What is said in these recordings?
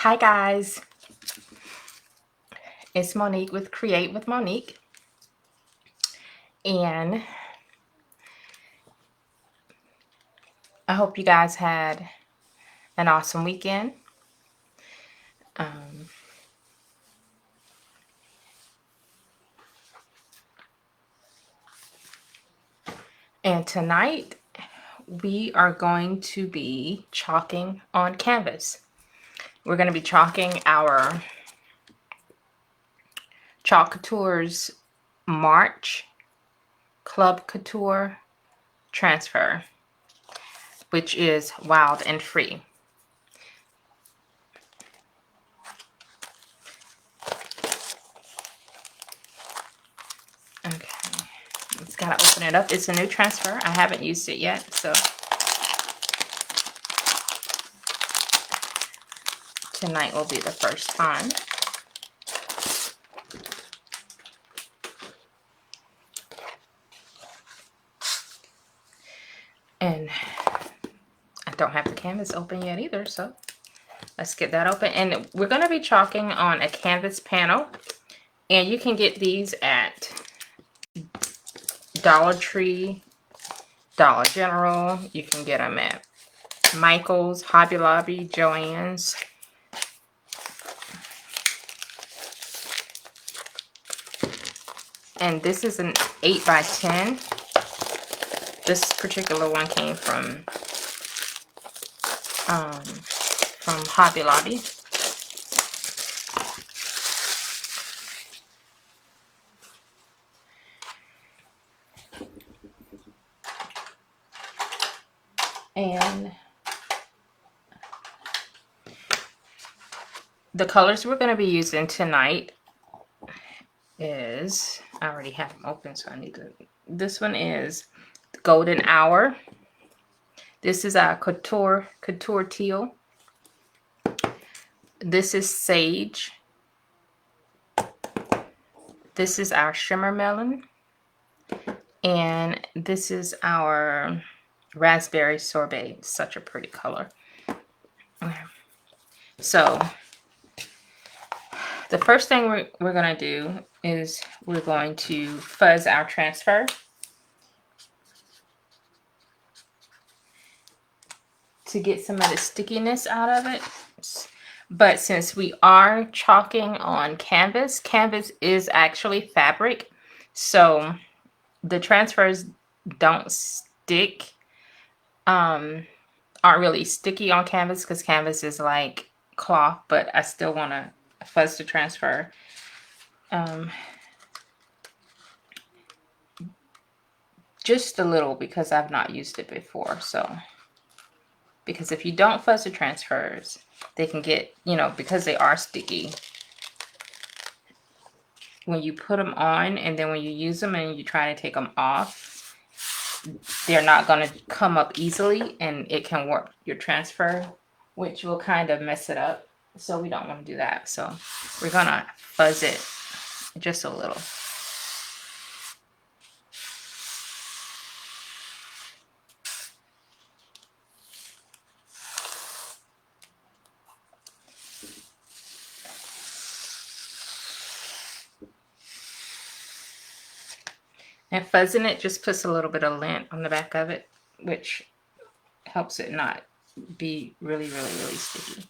Hi guys, it's Monique with Create with Monique, and I hope you guys had an awesome weekend. Um, and tonight we are going to be chalking on canvas. We're going to be chalking our Chalk Couture's March Club Couture transfer, which is wild and free. Okay, just gotta open it up. It's a new transfer. I haven't used it yet, so tonight will be the first time. And I don't have the canvas open yet either, so let's get that open. And we're going to be chalking on a canvas panel, and you can get these at Dollar Tree, Dollar General. You can get them at Michael's, Hobby Lobby, Joann's. And this is an 8 by 10. This particular one came from Hobby Lobby. And the colors we're going to be using tonight is, I already have them open, so I need to, this one is Golden Hour. This is our Couture Teal. This is Sage. This is our Shimmer Melon. And this is our Raspberry Sorbet. Such a pretty color. Okay. So the first thing we're going to do is we're going to fuzz our transfer. To get some of the stickiness out of it. But since we are chalking on canvas, canvas is actually fabric. So the transfers don't stick, aren't really sticky on canvas because canvas is like cloth, but I still want to fuzz the transfer. Just a little because I've not used it before. So, because if you don't fuzz the transfers, they can get, because they are sticky, when you put them on and then when you use them and you try to take them off, they're not going to come up easily and it can warp your transfer, which will kind of mess it up. So we don't want to do that. So we're going to fuzz it just a little. And fuzzing it just puts a little bit of lint on the back of it, which helps it not be really, really, really sticky.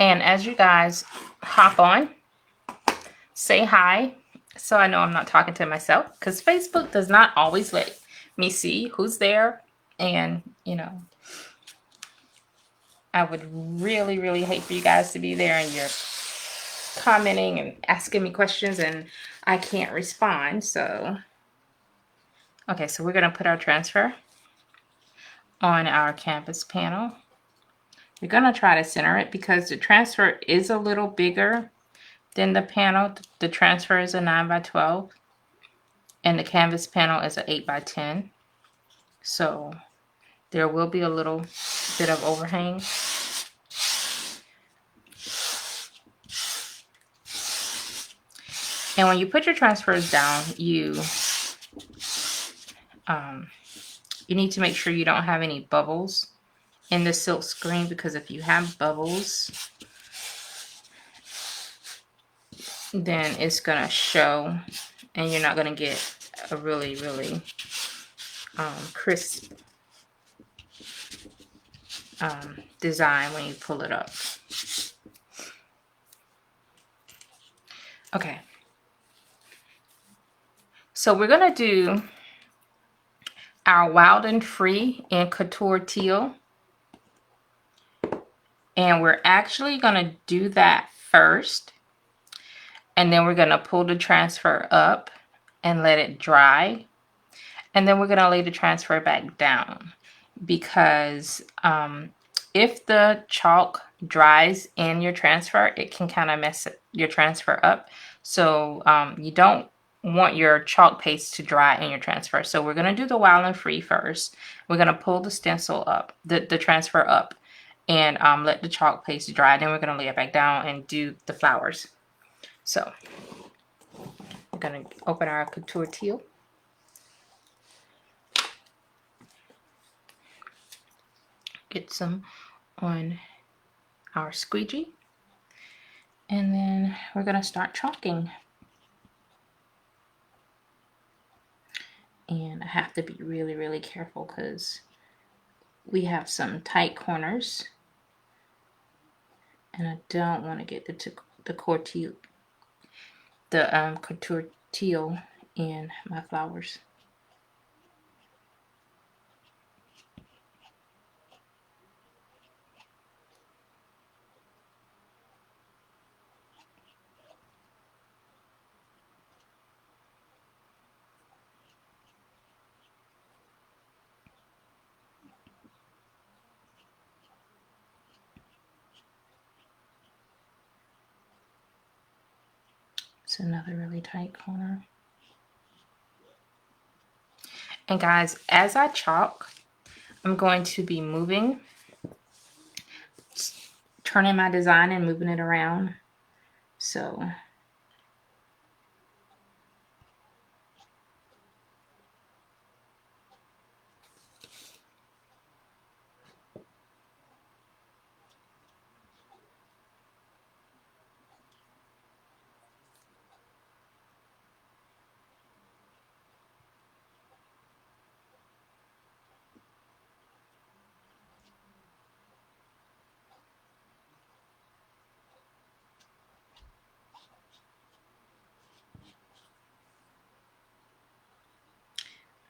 And as you guys hop on, say hi, so I know I'm not talking to myself, because Facebook does not always let me see who's there. And, I would really, really hate for you guys to be there and you're commenting and asking me questions and I can't respond. So, okay, so we're going to put our transfer on our canvas panel. We're going to try to center it because the transfer is a little bigger than the panel. The transfer is a 9 by 12. And the canvas panel is an 8 by 10. So there will be a little bit of overhang. And when you put your transfers down, you need to make sure you don't have any bubbles in the silk screen, because if you have bubbles, then it's gonna show and you're not gonna get a really crisp design when you pull it up. Okay, so we're gonna do our Wild and Free in Couture Teal, and we're actually gonna do that first, and then we're gonna pull the transfer up and let it dry, and then we're gonna lay the transfer back down, because if the chalk dries in your transfer, it can kind of mess your transfer up. So you don't want your chalk paste to dry in your transfer. So we're going to do the Wild and Free first. We're going to pull the stencil up, the transfer up, and let the chalk paste dry. Then we're going to lay it back down and do the flowers. So we're going to open our Couture Teal. Get some on our squeegee, and then we're going to start chalking. And I have to be really careful because we have some tight corners, and I don't want to get the couture teal in my flowers. It's another really tight corner. And guys, as I chalk, I'm going to be moving, turning my design and moving it around. So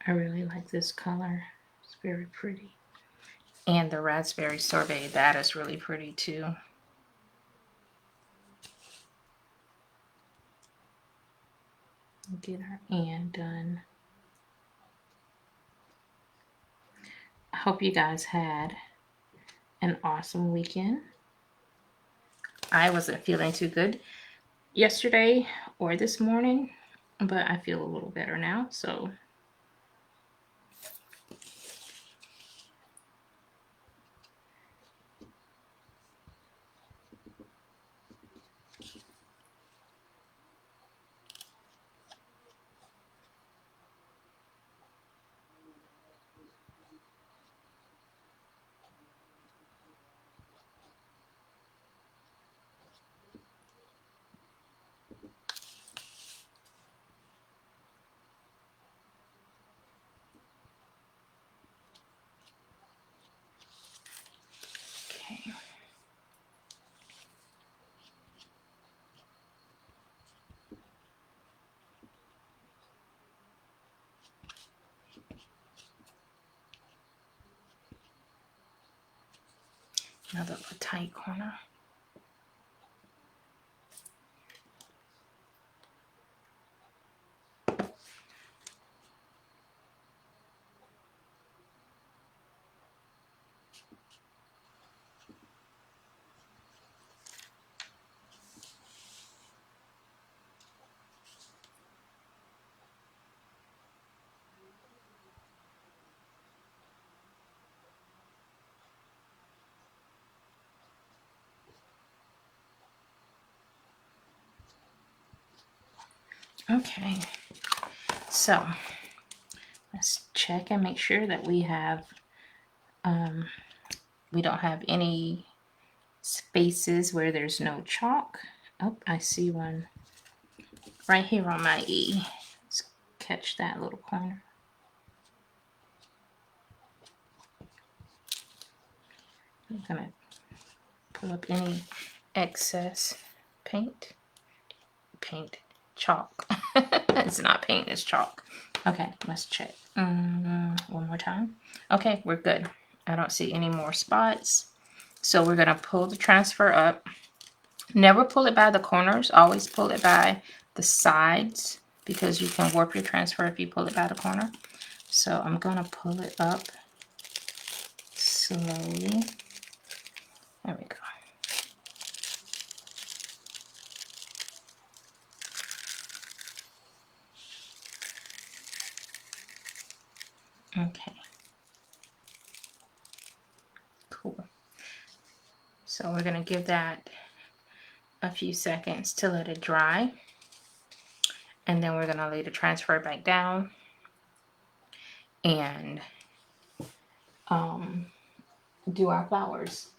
I really like this color. It's very pretty. And the raspberry sorbet, that is really pretty too. Get our and done. I hope you guys had an awesome weekend. I wasn't feeling too good yesterday or this morning, but I feel a little better now. So okay. Another little tight corner. Okay, so let's check and make sure that we have, we don't have any spaces where there's no chalk. Oh, I see one right here on my E. Let's catch that little corner. I'm gonna pull up any excess paint. Chalk. It's not paint, it's chalk. Okay, let's check. One more time. Okay, we're good. I don't see any more spots. So we're gonna pull the transfer up. Never pull it by the corners, always pull it by the sides because you can warp your transfer if you pull it by the corner. So I'm gonna pull it up slowly. There we go. Okay. Cool. So we're gonna give that a few seconds to let it dry. And then we're gonna lay the transfer back down and do our flowers.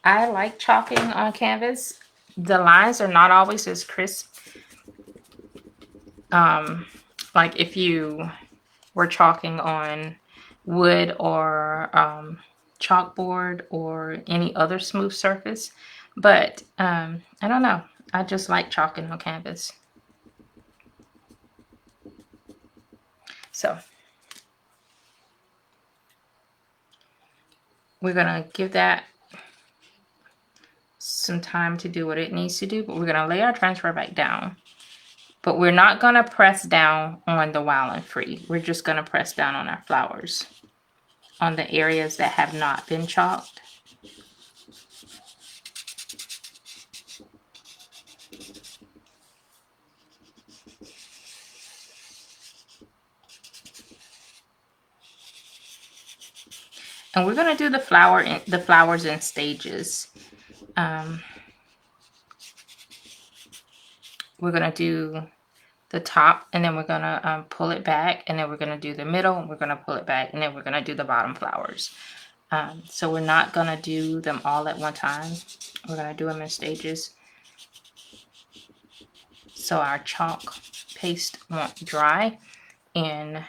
I like chalking on canvas. The lines are not always as crisp. Like if you were chalking on wood or chalkboard or any other smooth surface. But I don't know. I just like chalking on canvas. So we're gonna give that some time to do what it needs to do, but we're gonna lay our transfer back down. But we're not gonna press down on the Wild and Free. We're just gonna press down on our flowers, on the areas that have not been chalked. And we're gonna do the flowers in stages. We're gonna do the top, and then we're gonna pull it back, and then we're gonna do the middle, and we're gonna pull it back, and then we're gonna do the bottom flowers. So we're not gonna do them all at one time. We're gonna do them in stages, so our chalk paste won't dry in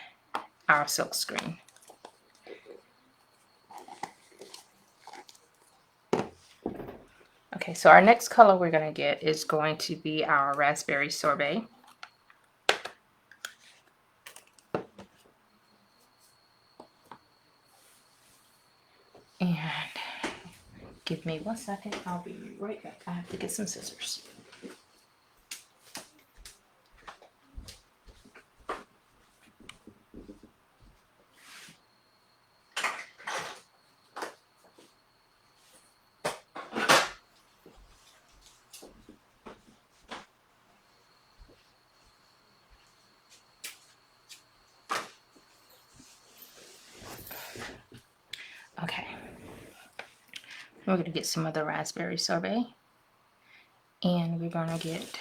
our silk screen. Okay, so our next color we're gonna get is going to be our raspberry sorbet. And give me 1 second, I'll be right back. I have to get some scissors. Okay, we're gonna get some of the raspberry sorbet, and we're gonna get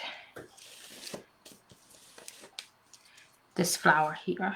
this flower here.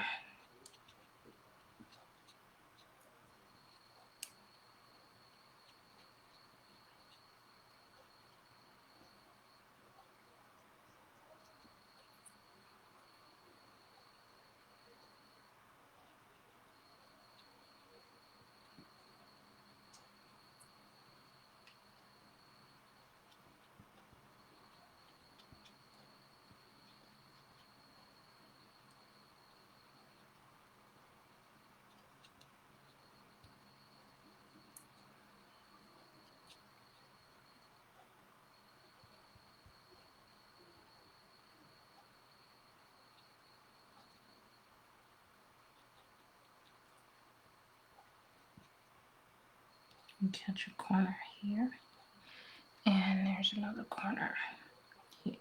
Catch a corner here, and there's another corner here.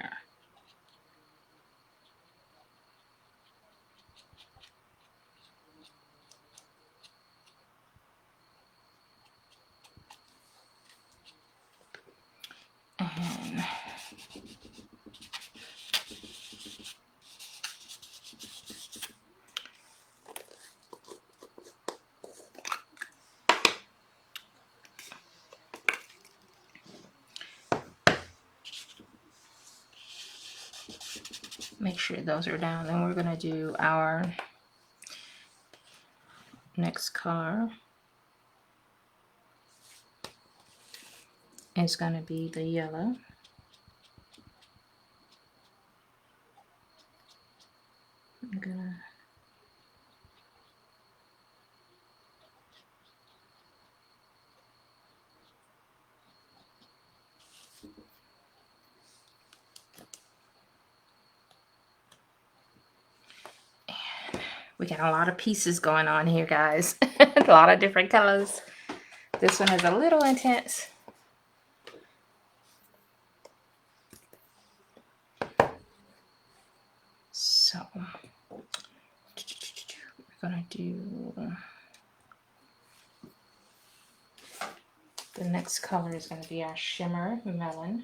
And make sure those are down. Then we're gonna do our next color. It's gonna be the yellow. I'm gonna we got a lot of pieces going on here, guys. A lot of different colors. This one is a little intense. So we're gonna do the next color is gonna be our shimmer melon.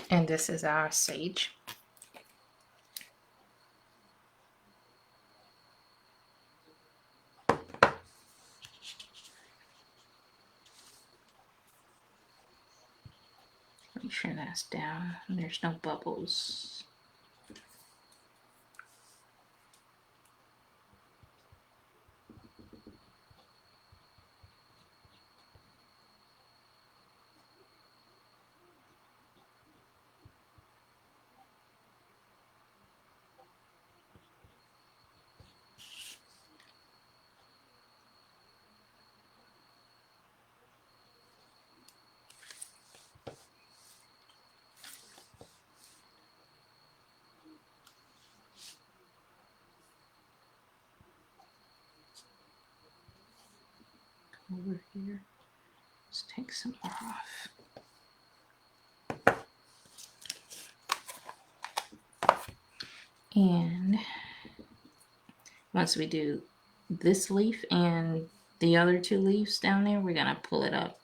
And this is our sage. Make sure that's down and there's no bubbles. Over here, let's take some more off. And once we do this leaf and the other two leaves down there, we're gonna pull it up.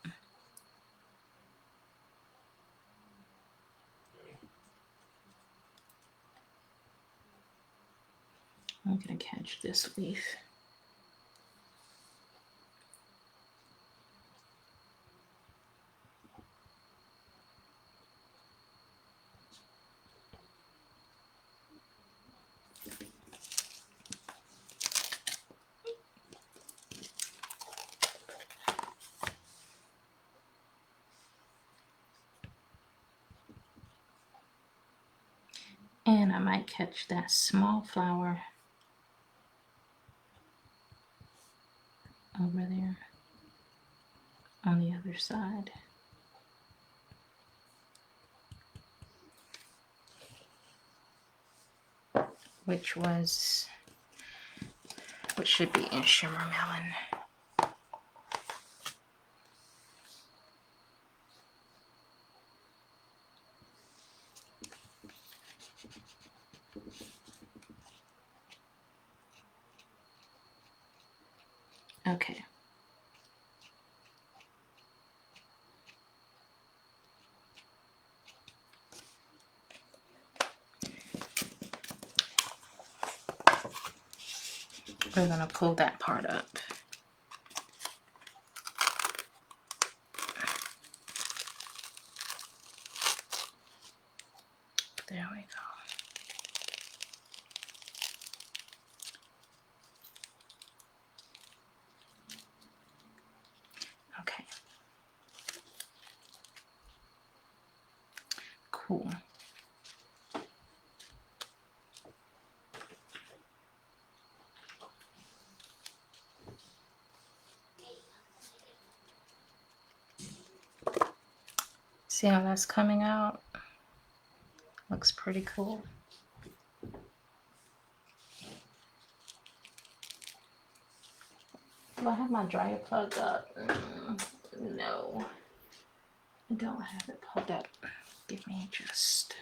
I'm gonna catch this leaf. And I might catch that small flower over there on the other side. Which should be in shimmer melon. Okay. We're gonna pull that part up. There we go. Okay. Cool. See how that's coming out? Looks pretty cool. Do I have my dryer plugged up? No, I don't have it plugged up. Give me just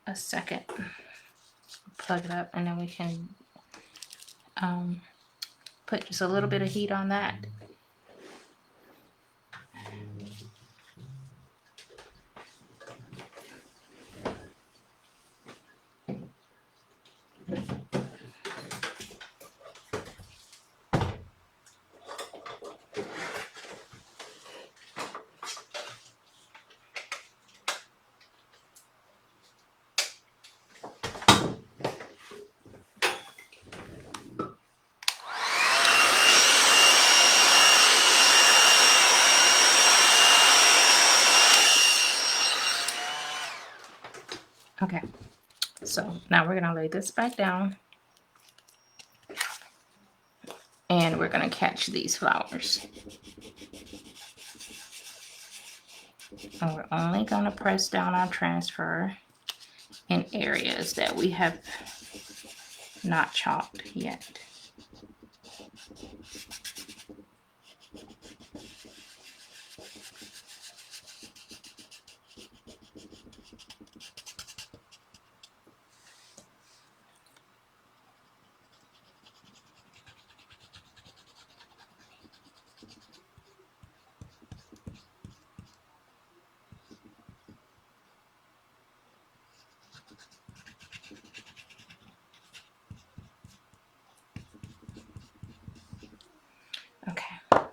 a second. Plug it up, and then we can put just a little bit of heat on that. Okay, so now we're gonna lay this back down, and we're gonna catch these flowers. And we're only gonna press down our transfer in areas that we have not chalked yet. Okay.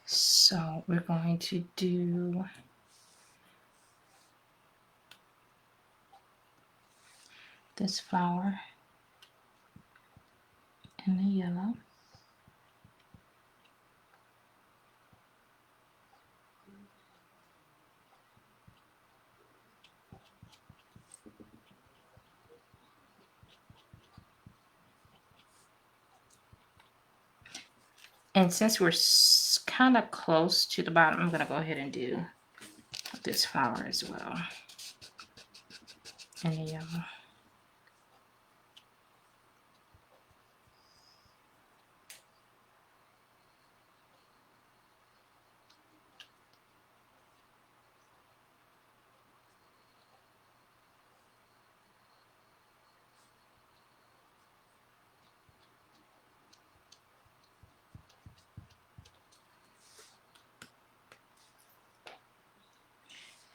So we're going to do this flower in the yellow. And since we're kind of close to the bottom, I'm going to go ahead and do this flower as well in the yellow.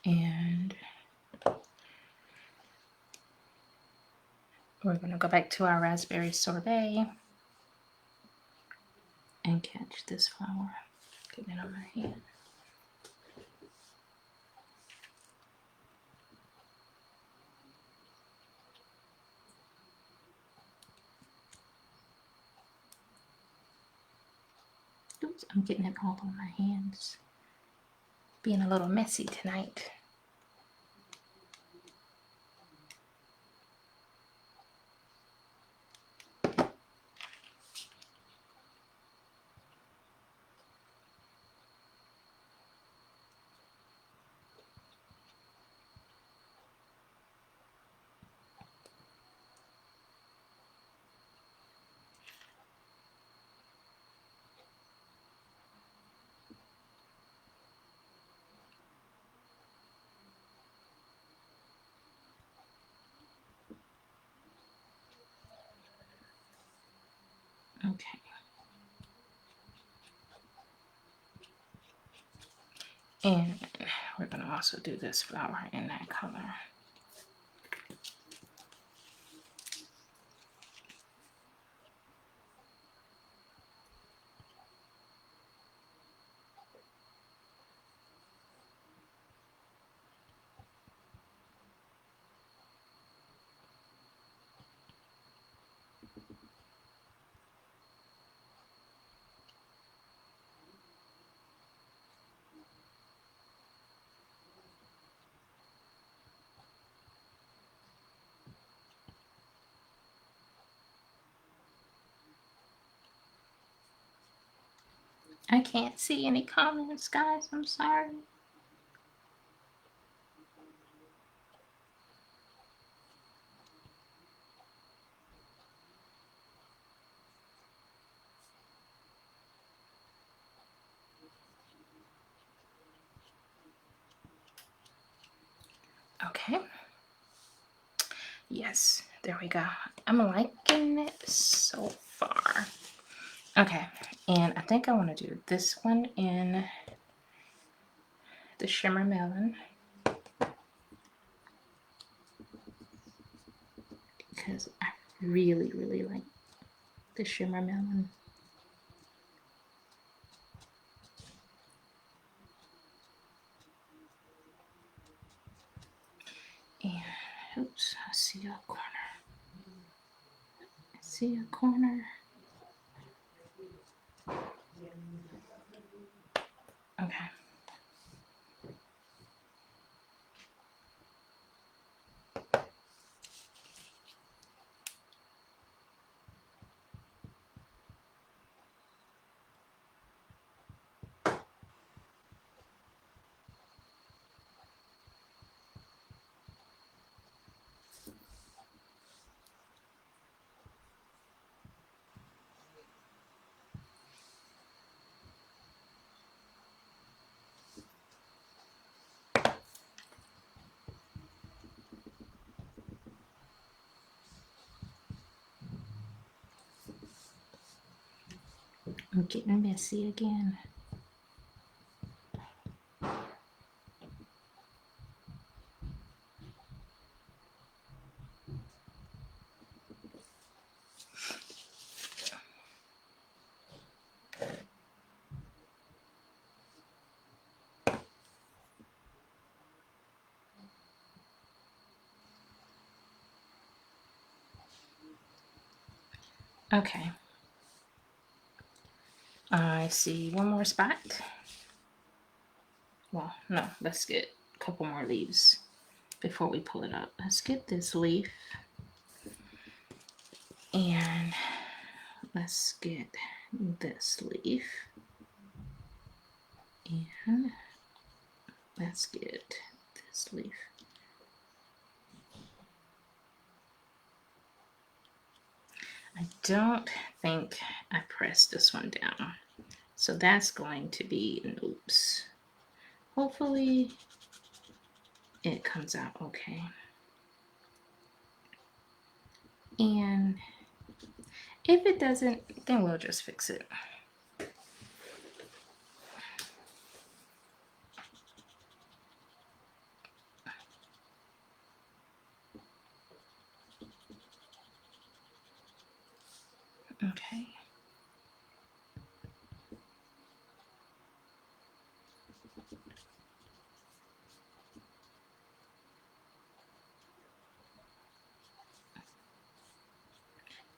And we're going to go back to our raspberry sorbet and catch this flower. Get it on my hand. Oops, I'm getting it all on my hands. Being a little messy tonight. Okay. And we're going to also do this flower in that color. I can't see any comments, guys. I'm sorry. Okay. Yes, there we go. I'm liking it so far. Okay, and I think I want to do this one in the shimmer melon because I really, really like the shimmer melon. And oops, I see a corner. I see a corner. Okay. I'm getting messy again. Okay. I see one more spot. Well, no, let's get a couple more leaves before we pull it up. Let's get this leaf. And let's get this leaf. And let's get this leaf. I don't think I pressed this one down. So that's going to be an oops. Hopefully it comes out okay. And if it doesn't, then we'll just fix it. Okay.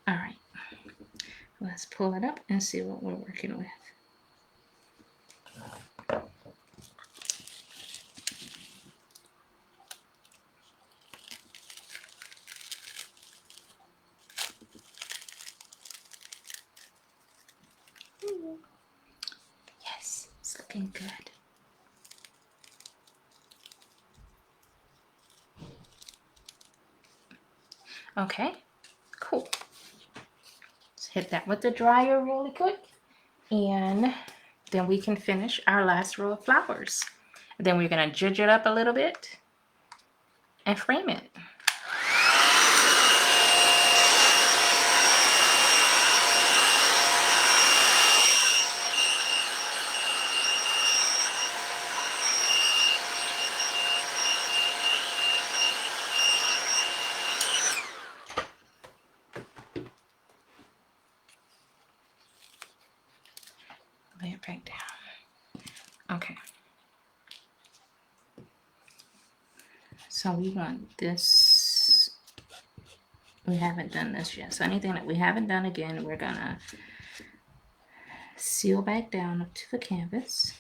All right. Let's pull it up and see what we're working with. Yes, it's looking good. Okay, cool. Let's hit that with the dryer really quick. And then we can finish our last row of flowers. Then we're gonna judge it up a little bit and frame it. Lay it back down. Okay. So we want this. We haven't done this yet. So anything that we haven't done, again, we're gonna seal back down up to the canvas.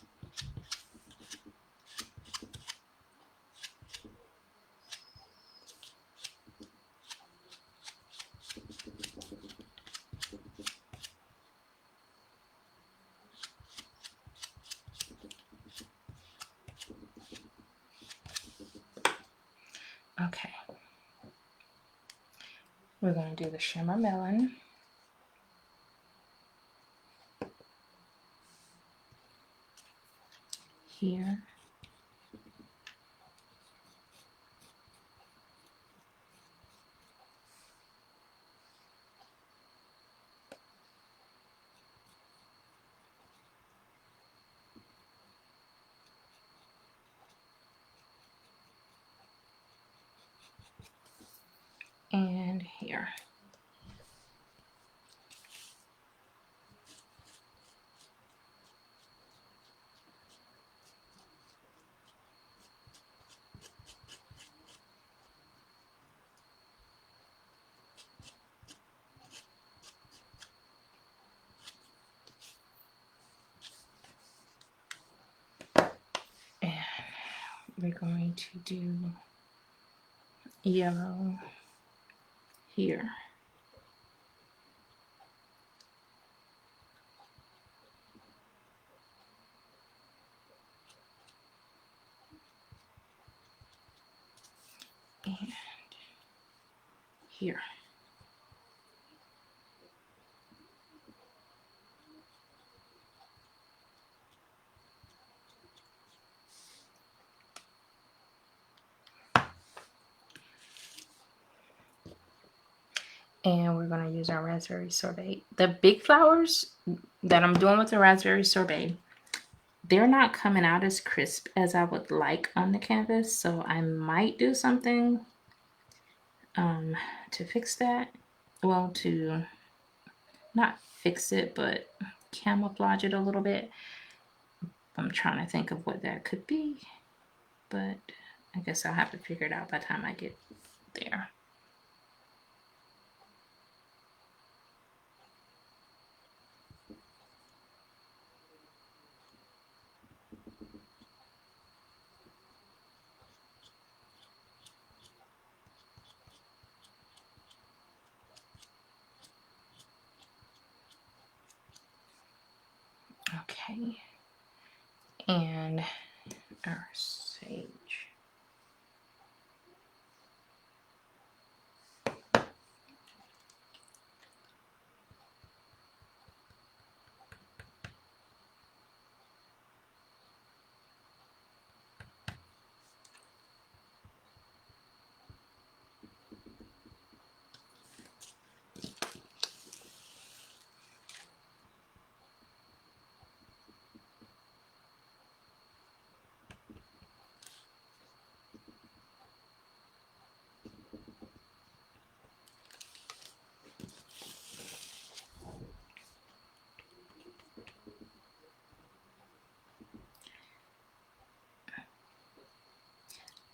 Okay. We're going to do the shimmer melon. Here. and here. And we're going to do yellow here. And here. And we're going to use our raspberry sorbet. The big flowers that I'm doing with the raspberry sorbet, they're not coming out as crisp as I would like on the canvas. So I might do something to fix that. Well, to not fix it, but camouflage it a little bit. I'm trying to think of what that could be, but I guess I'll have to figure it out by the time I get there. Okay, and our sage.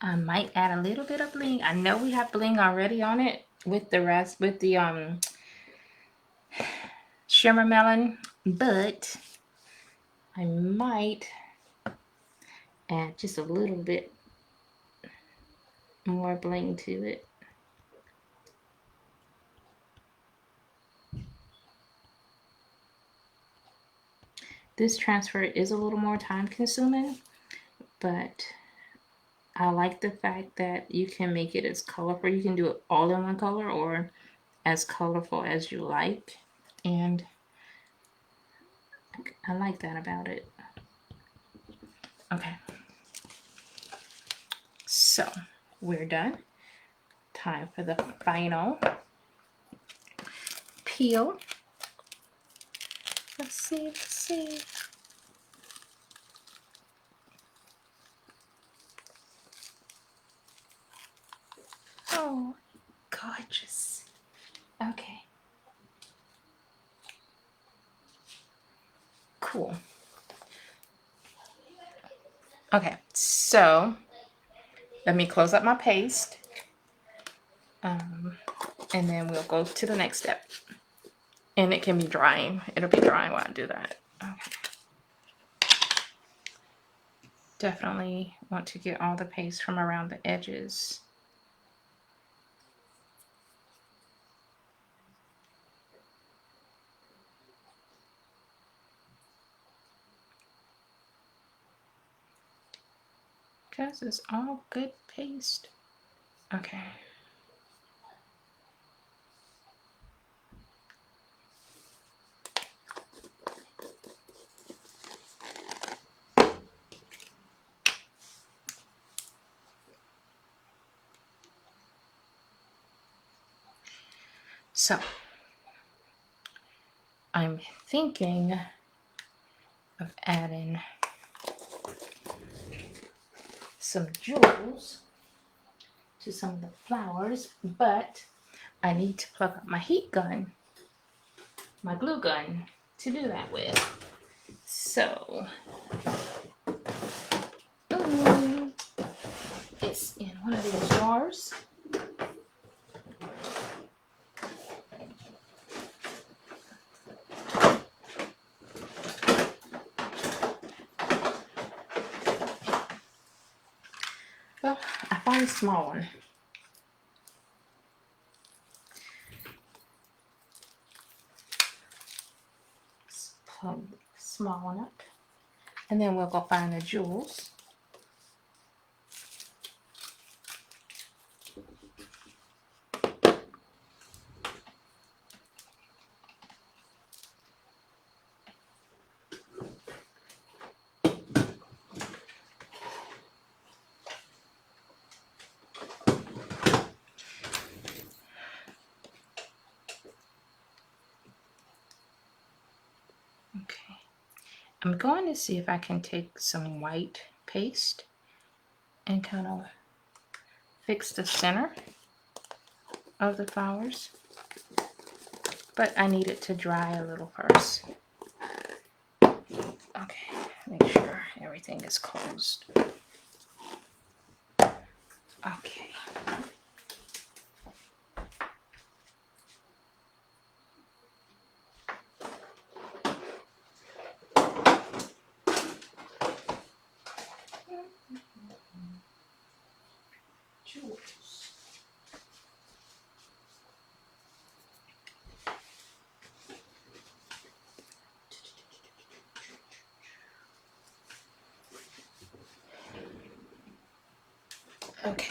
I might add a little bit of bling. I know we have bling already on it with the shimmer melon, but I might add just a little bit more bling to it. This transfer is a little more time consuming, but I like the fact that you can make it as colorful. You can do it all in one color or as colorful as you like. And I like that about it. Okay. So we're done. Time for the final peel. Let's see. Oh, gorgeous. Okay. Cool. Okay, so let me close up my paste. And then we'll go to the next step. And it can be drying. It'll be drying while I do that. Okay. Definitely want to get all the paste from around the edges. Because it's all good paste. Okay. So, I'm thinking of adding some jewels to some of the flowers, but I need to plug up my heat gun, my glue gun, to do that with. So, it's in one of these jars. Well, I found a small one. Plug the small one up. And then we'll go find the jewels. Okay. I'm going to see if I can take some white paste and kind of fix the center of the flowers. But I need it to dry a little first. Okay, make sure everything is closed. Okay. Jewels. Okay.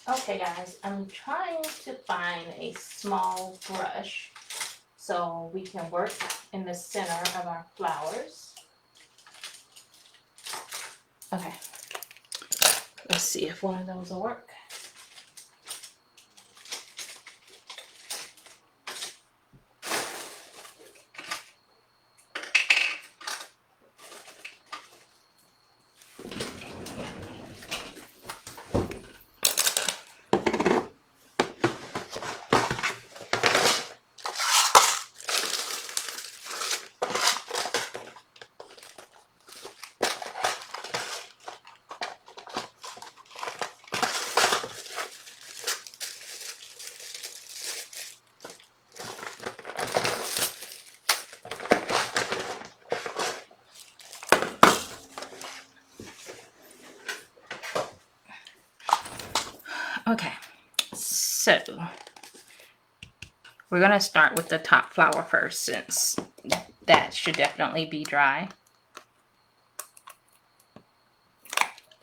Okay guys, I'm trying to find a small brush so we can work in the center of our flowers. Okay, let's see if one of those will work. Okay, so we're gonna start with the top flower first since that should definitely be dry.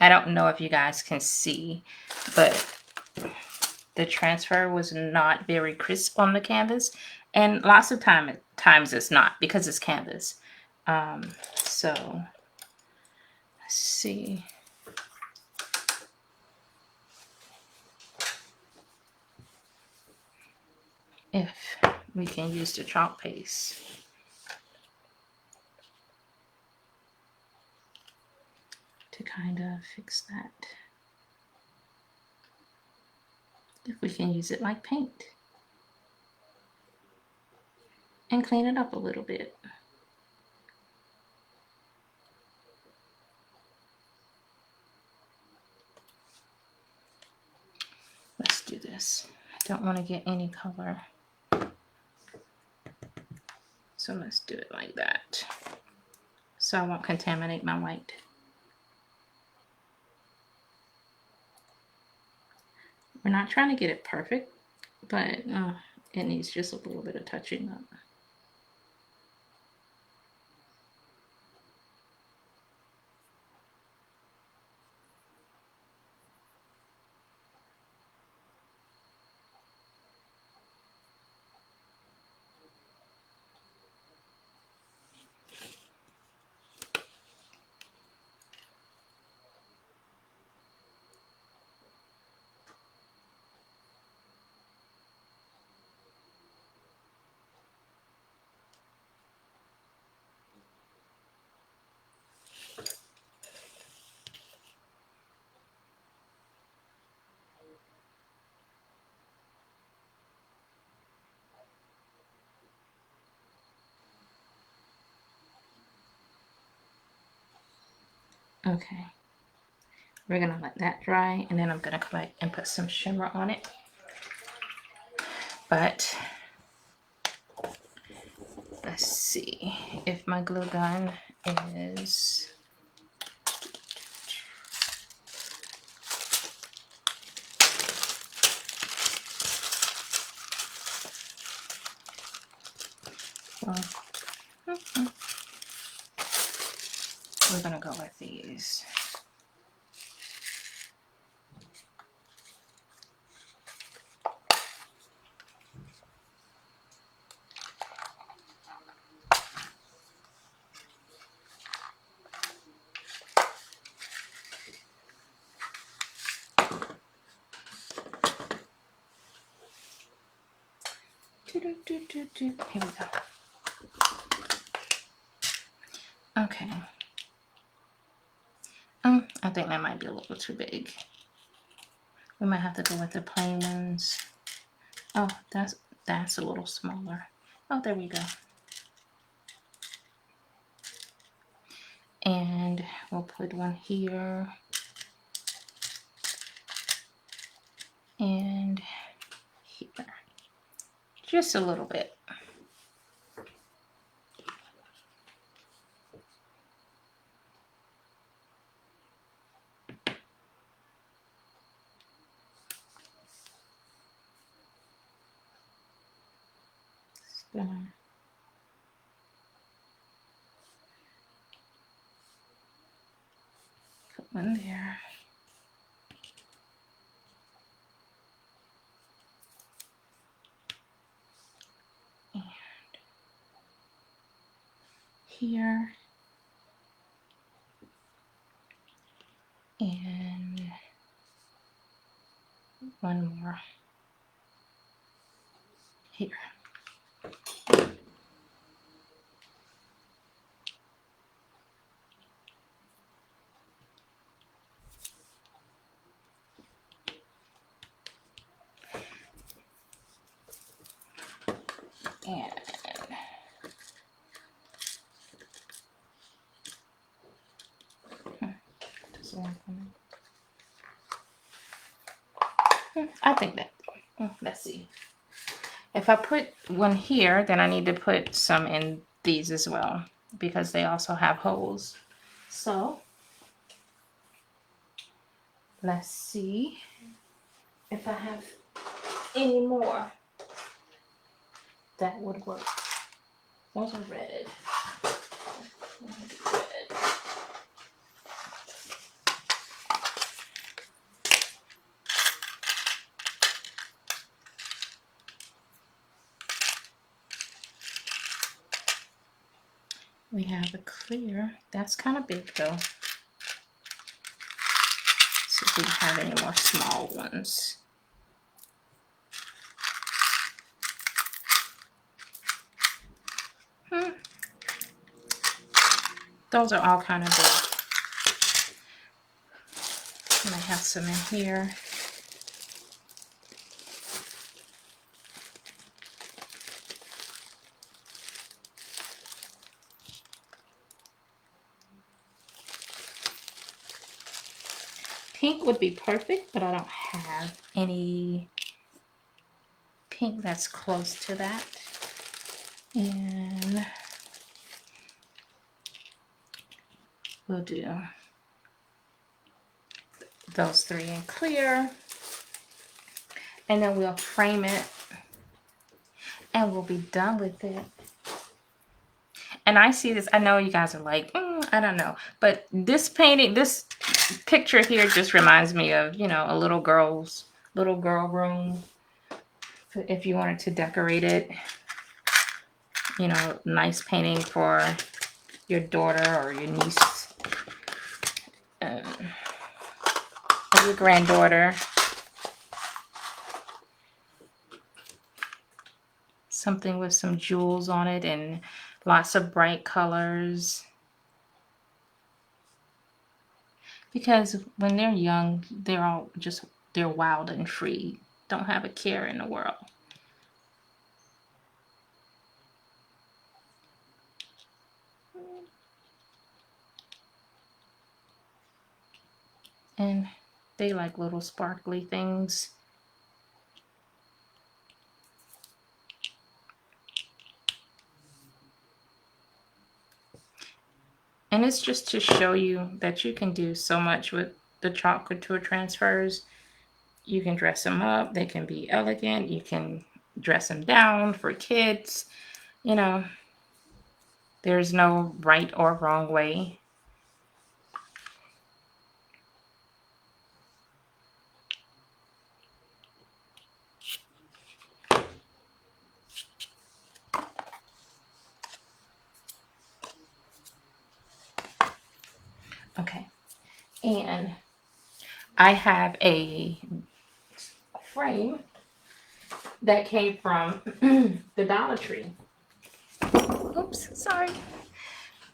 I don't know if you guys can see, but the transfer was not very crisp on the canvas, and lots of times it's not because it's canvas. So let's see. If we can use the chalk paste to kind of fix that. If we can use it like paint and clean it up a little bit. Let's do this. I don't want to get any color. So let's do it like that. So I won't contaminate my white. We're not trying to get it perfect, but it needs just a little bit of touching up. Okay. We're gonna let that dry, and then I'm gonna come back and put some shimmer on it. But let's see if my glue gun is... Well, we're gonna go with these. Here we go. Okay. I think that might be a little too big. We might have to go with the plain ones. Oh, that's a little smaller. Oh, there we go. And we'll put one here. And here. Just a little bit. Gonna put one there. And here. And one more here. And I think that, let's see. If I put one here, then I need to put some in these as well, because they also have holes. So let's see if I have any more that would work. Those are red. We have a clear. That's kind of big though. See if we have any more small ones. Those are all kind of big. I might have some in here. Pink would be perfect, but I don't have any pink that's close to that. And we'll do those three in clear. And then we'll frame it. And we'll be done with it. And I see this, I know you guys are like, I don't know. But this painting, this picture here just reminds me of, you know, a little girl room. If you wanted to decorate it, you know, nice painting for your daughter or your niece, or your granddaughter. Something with some jewels on it and lots of bright colors. Because when they're young, they're wild and free. Don't have a care in the world. And they like little sparkly things. And it's just to show you that you can do so much with the chalk couture transfers. You can dress them up. They can be elegant. You can dress them down for kids. You know, there's no right or wrong way. Okay. And I have a frame that came from the Dollar Tree. Oops, sorry.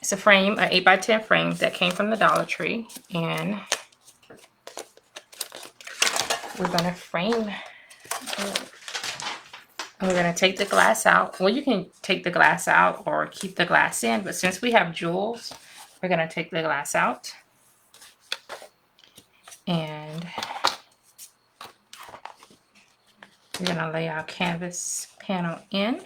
It's a frame, an 8x10 frame that came from the Dollar Tree. And we're going to frame it. And we're going to take the glass out. Well, you can take the glass out or keep the glass in. But since we have jewels, we're going to take the glass out. And we're going to lay our canvas panel in.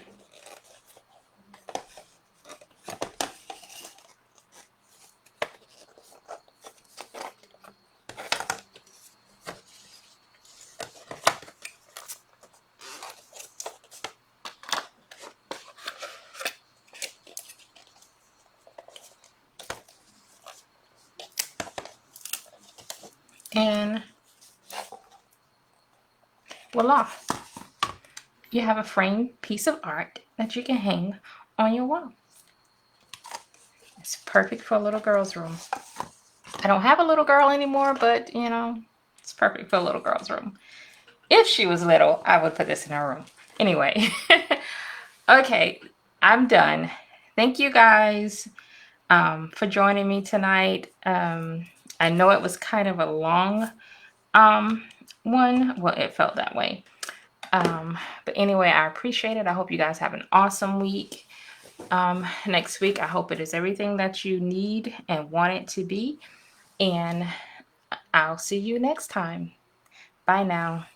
And voila, you have a framed piece of art that you can hang on your wall. It's perfect for a little girl's room. I don't have a little girl anymore, but you know, it's perfect for a little girl's room. If she was little, I would put this in her room. Anyway, okay, I'm done. Thank you guys for joining me tonight. I know it was kind of a long one. Well, it felt that way. But anyway, I appreciate it. I hope you guys have an awesome week. Next week, I hope it is everything that you need and want it to be. And I'll see you next time. Bye now.